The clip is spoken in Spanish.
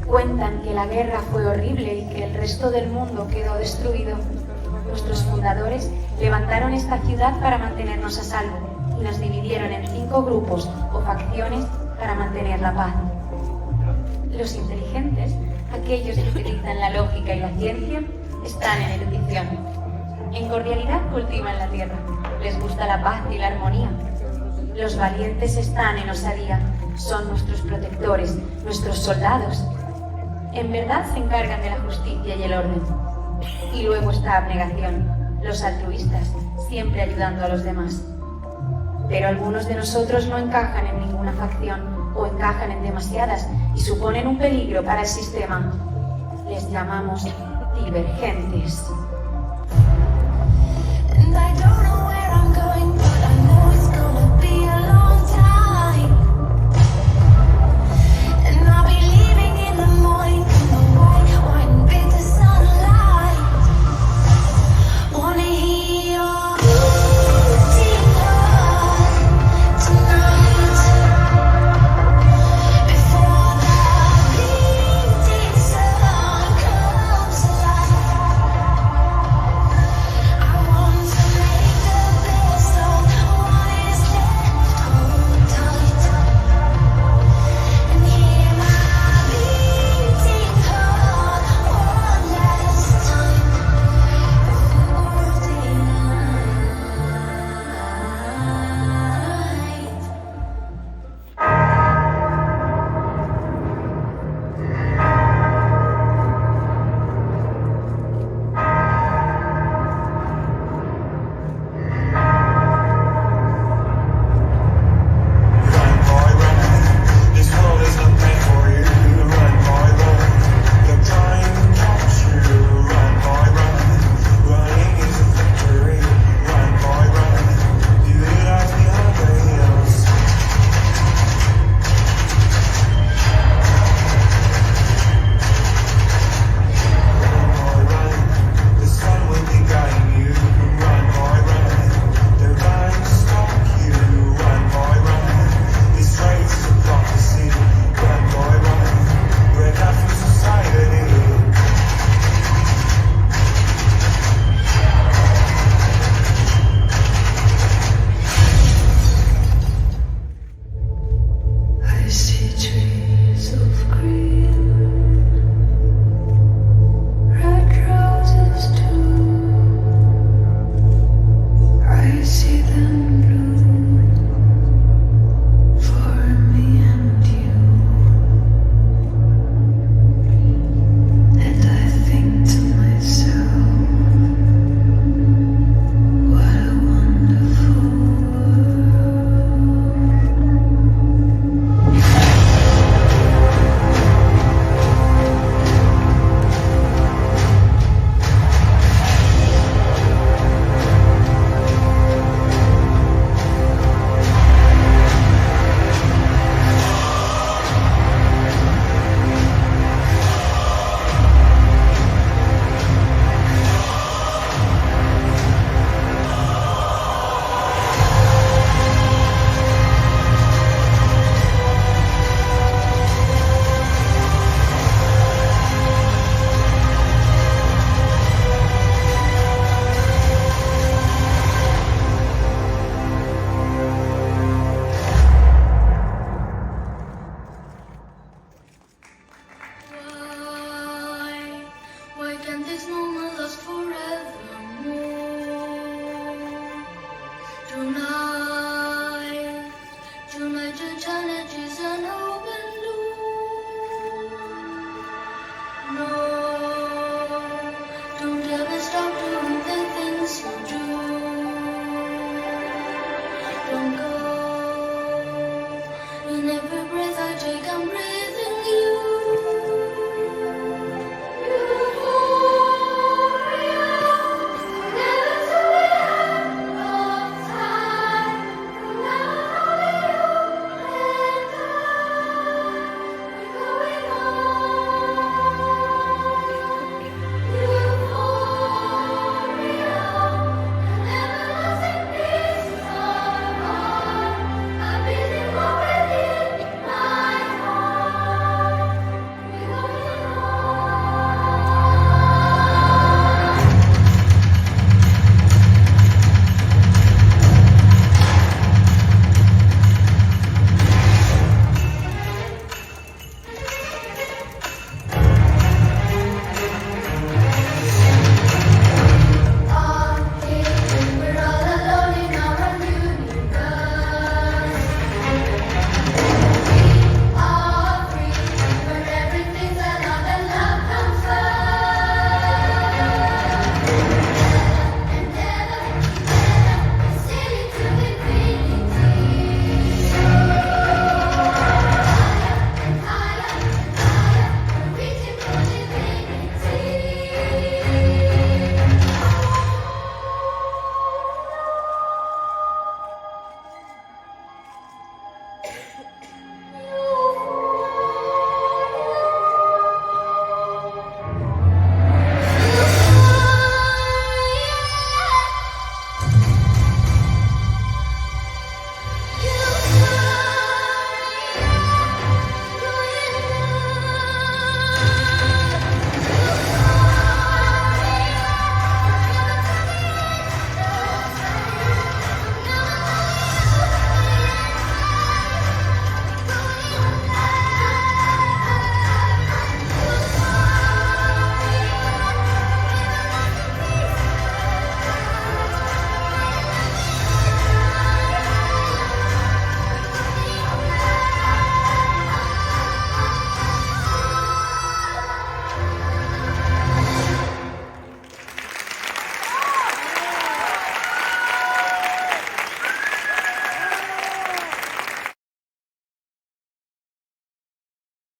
Cuentan que la guerra fue horrible y que el resto del mundo quedó destruido. Nuestros fundadores levantaron esta ciudad para mantenernos a salvo y nos dividieron en 5 grupos o facciones para mantener la paz. Los inteligentes, aquellos que utilizan la lógica y la ciencia, están en erudición. En cordialidad cultivan la tierra, les gusta la paz y la armonía. Los valientes están en osadía, son nuestros protectores, nuestros soldados. En verdad se encargan de la justicia y el orden. Y luego está abnegación, los altruistas, siempre ayudando a los demás. Pero algunos de nosotros no encajan en ninguna facción o encajan en demasiadas y suponen un peligro para el sistema. Les llamamos divergentes.